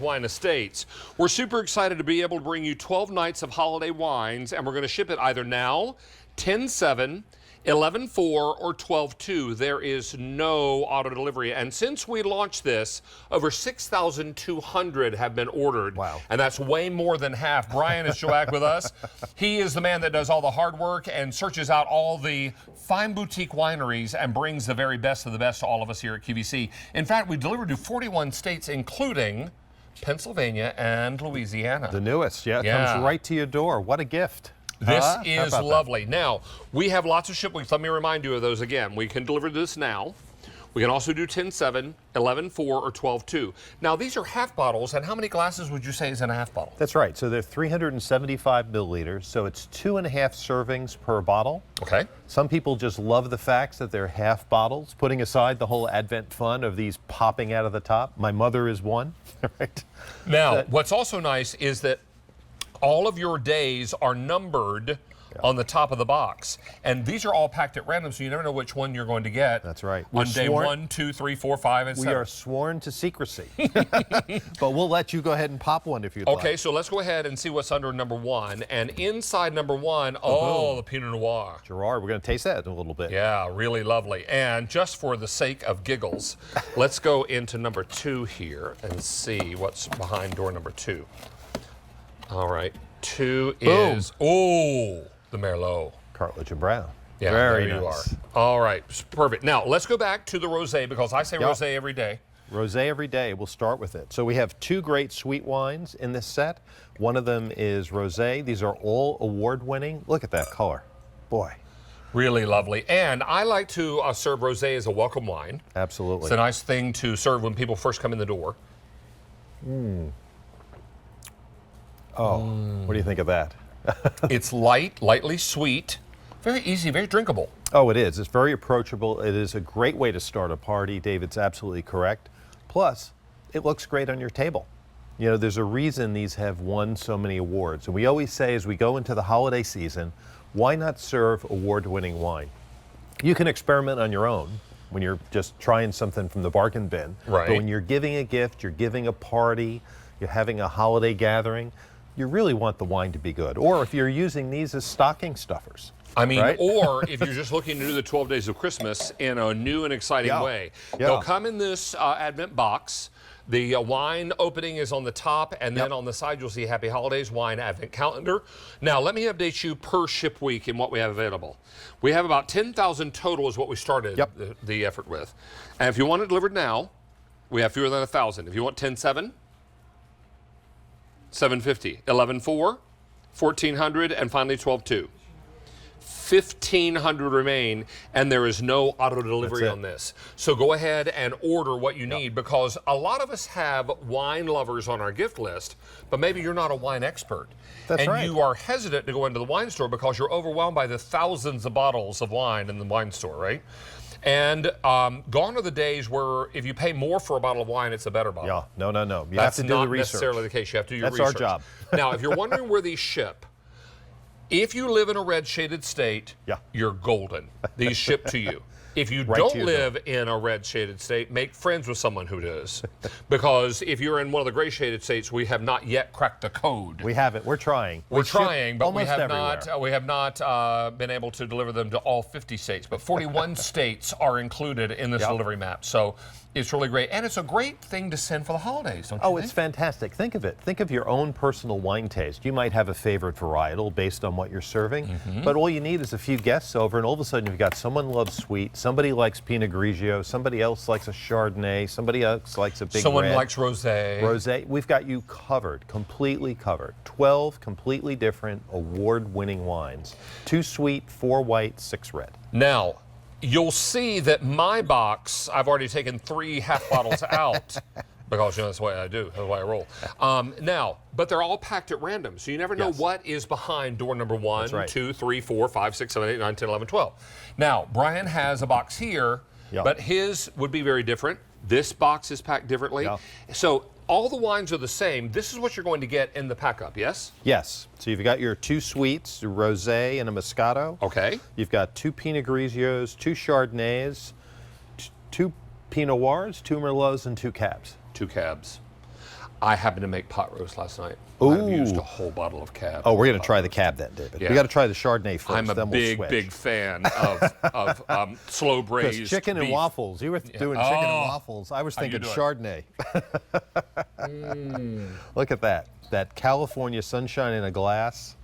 Wine Estates. We're super excited to be able to bring you 12 nights of holiday wines, and we're going to ship it either now, 10/7, 11/4, or 12/2. There is no auto delivery. And since we launched this, over 6,200 have been ordered. Wow. And that's way more than half. Brian is back with us. He is the man that does all the hard work and searches out all the fine boutique wineries and brings the very best of the best to all of us here at QVC. In fact, we delivered to 41 states, including Pennsylvania and Louisiana. The newest, yeah, it comes right to your door. What a gift. This is lovely. Now, we have lots of ship weeks. Let me remind you of those again. We can deliver this now. We can also do 10/7, 11/4, or 12/2. Now, these are half bottles, and how many glasses would you say is in a half bottle? That's right. So they're 375 milliliters, so it's 2.5 servings per bottle. Okay. Some people just love the fact that they're half bottles, putting aside the whole Advent fun of these popping out of the top. My mother is one. Right. Now, what's also nice is that all of your days are numbered on the top of the box. And these are all packed at random, so you never know which one you're going to get. That's right. On day 1, 2, 3, 4, 5, and 7. We are sworn to secrecy. But we'll let you go ahead and pop one if you'd like. Okay, so let's go ahead and see what's under number 1. And inside number 1, oh, the Pinot Noir. Gerard, we're going to taste that in a little bit. Yeah, really lovely. And just for the sake of giggles, let's go into number 2 here and see what's behind door number 2. All right, 2 is, oh, the Merlot. Cartilage and Brown. Yeah, very there you nice. are. All right, perfect. Now, let's go back to the rosé because I say rosé every day. Rosé every day, we'll start with it. So we have 2 great sweet wines in this set. One of them is rosé. These are all award-winning. Look at that color. Boy. Really lovely. And I like to serve rosé as a welcome wine. Absolutely. It's a nice thing to serve when people first come in the door. Oh, what do you think of that? It's light, lightly sweet, very easy, very drinkable. Oh, it is. It's very approachable. It is a great way to start a party. David's absolutely correct. Plus, it looks great on your table. You know, there's a reason these have won so many awards. And we always say as we go into the holiday season, why not serve award-winning wine? You can experiment on your own when you're just trying something from the bargain bin. Right. But when you're giving a gift, you're giving a party, you're having a holiday gathering, you really want the wine to be good. Or if you're using these as stocking stuffers. I mean, right? Or if you're just looking to do the 12 days of Christmas in a new and exciting way. They'll come in this Advent box. The wine opening is on the top, and then on the side you'll see Happy Holidays Wine Advent Calendar. Now, let me update you per ship week in what we have available. We have about 10,000 total is what we started the effort with. And if you want it delivered now, we have fewer than 1,000. If you want 10/7, 750, 11/4, 1,400, and finally 12/2. 1,500 remain, and there is no auto delivery on this. So go ahead and order what you need, because a lot of us have wine lovers on our gift list, but maybe you're not a wine expert. That's right. And you are hesitant to go into the wine store because you're overwhelmed by the thousands of bottles of wine in the wine store, right? And gone are the days where if you pay more for a bottle of wine, it's a better bottle. Yeah, no. You That's have to do the research. That's not necessarily the case. You have to do your research. research. That's our job. Now, if you're wondering where these ship, if you live in a red shaded state, you're golden. These ship to you. If you don't live in a red shaded state, make friends with someone who does. Because if you're in one of the gray shaded states, we have not yet cracked the code. We haven't. We're trying. We're trying, but we have not been able to deliver them to all 50 states. But 41 states are included in this delivery map. So it's really great. And it's a great thing to send for the holidays, don't you think? It's fantastic. Think of it. Think of your own personal wine taste. You might have a favorite varietal based on what you're serving, but all you need is a few guests over, and all of a sudden you've got someone loves sweet, somebody likes Pinot Grigio, somebody else likes a Chardonnay, somebody else likes a big Someone likes Rosé. Rosé. We've got you covered, completely covered. 12 completely different award-winning wines. 2 sweet, 4 white, 6 red. Now, you'll see that my box, I've already taken 3 half bottles out because, you know, that's the way I do, that's the way I roll. Now, but they're all packed at random, so you never know what is behind door number 1, 2, 3, 4, 5, 6, 7, 8, 9, 10, 11, 12. Now, Brian has a box here, but his would be very different. This box is packed differently. So all the wines are the same. This is what you're going to get in the pack-up, yes? Yes. So you've got your 2 sweets, a Rosé and a Moscato. Okay. You've got 2 Pinot Grigios, 2 Chardonnays, 2 Pinot Noirs, 2 Merlots, and 2 Cabs. 2 Cabs. I happened to make pot roast last night. Ooh. I've used a whole bottle of Cab. Oh, we're going to try the Cab then, David. Yeah. We got to try the Chardonnay first. I'm a then big, we'll big fan of slow braised Because chicken and beef. waffles. You were doing chicken and waffles. I was How you thinking doing? Chardonnay. Look at that. That California sunshine in a glass.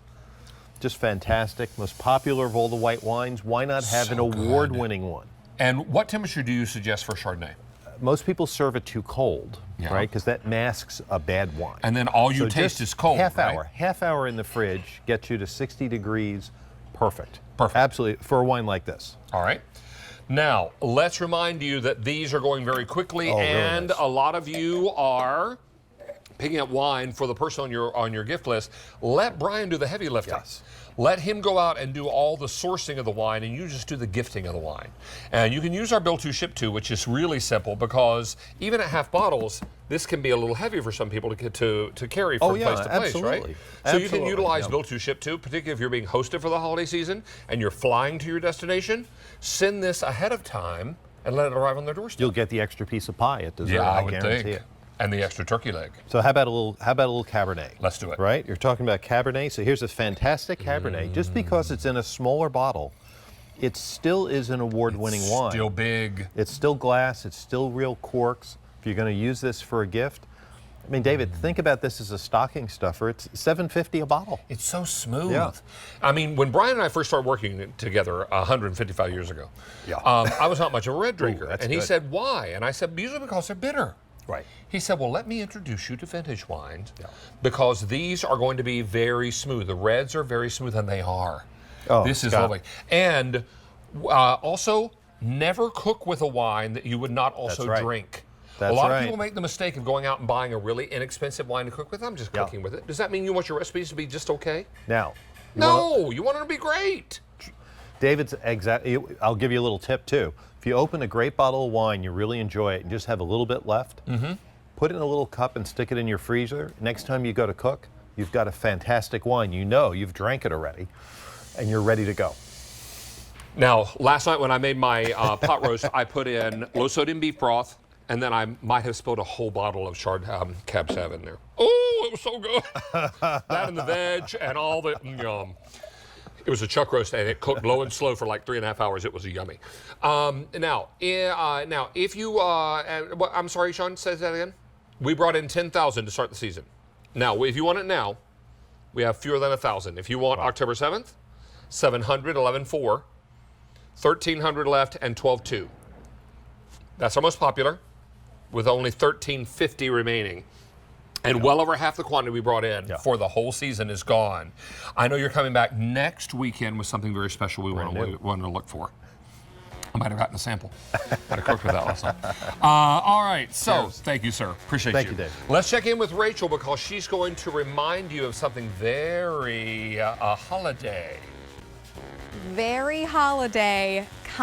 Just fantastic. Most popular of all the white wines. Why not have an award-winning one? And what temperature do you suggest for Chardonnay? Most people serve it too cold, Yeah. right? Because that masks a bad wine. And then all you So taste just is cold, half right? hour in the fridge gets you to 60 degrees. Perfect. Perfect. Absolutely, for a wine like this. All right. Now, let's remind you that these are going very quickly, Oh, really and nice. a lot of you are picking up wine for the person on your gift list. Let Brian do the heavy lifting. Yes. Let him go out and do all the sourcing of the wine, and you just do the gifting of the wine. And you can use our Bill to Ship To, which is really simple because even at half bottles, this can be a little heavy for some people to get to carry from place to place, absolutely. right? So you can Absolutely, utilize yeah. Bill to Ship To, particularly if you're being hosted for the holiday season and you're flying to your destination. Send this ahead of time and let it arrive on their doorstep. You'll get the extra piece of pie at dessert. Yeah, I would guarantee think. it. And the extra turkey leg. So how about a little Cabernet? Let's do it. Right? You're talking about Cabernet. So here's a fantastic Cabernet. Just because it's in a smaller bottle, it still is an award-winning wine. Still big. It's still glass. It's still real corks. If you're going to use this for a gift, I mean, David, think about this as a stocking stuffer. It's $7.50 a bottle. It's so smooth. Yeah. I mean, when Brian and I first started working together 155 years ago, Yeah. I was not much of a red drinker. that's and he good. said, why? And I said, usually because they're bitter. Right. He said, well, let me introduce you to vintage wines Yeah. because these are going to be very smooth. The reds are very smooth, and they are. Oh, this is Scott. lovely. And also, never cook with a wine that you would not also right. drink. That's a lot right. of people make the mistake of going out and buying a really inexpensive wine to cook with. I'm just Yeah. cooking with it. Does that mean you want your recipes to be just okay? Now, No, you want them to be great. David's exactly. I'll give you a little tip too. If you open a great bottle of wine, you really enjoy it, and just have a little bit left, put it in a little cup and stick it in your freezer. Next time you go to cook, you've got a fantastic wine. You know you've drank it already, and you're ready to go. Now, last night when I made my pot roast, I put in low sodium beef broth, and then I might have spilled a whole bottle of Cab Sav in there. Oh, it was so good. That and the veg and all the yum. It was a chuck roast, and it cooked low and slow for like 3.5 hours. It was yummy. Now, if you, I'm sorry, Sean, say that again. We brought in 10,000 to start the season. Now, if you want it now, we have fewer than 1,000. If you want October 7th, 700, 11.4, 1,300 left, and 12.2. That's our most popular, with only 1,350 remaining. And well over half the quantity we brought in for the whole season is gone. I know you're coming back next weekend with something very special we want to look for. I might have gotten a sample. Might have cooked with that last night. All right, so thank you, sir. Appreciate you. Thank you, Dave. Let's check in with Rachel because she's going to remind you of something very holiday. Very holiday.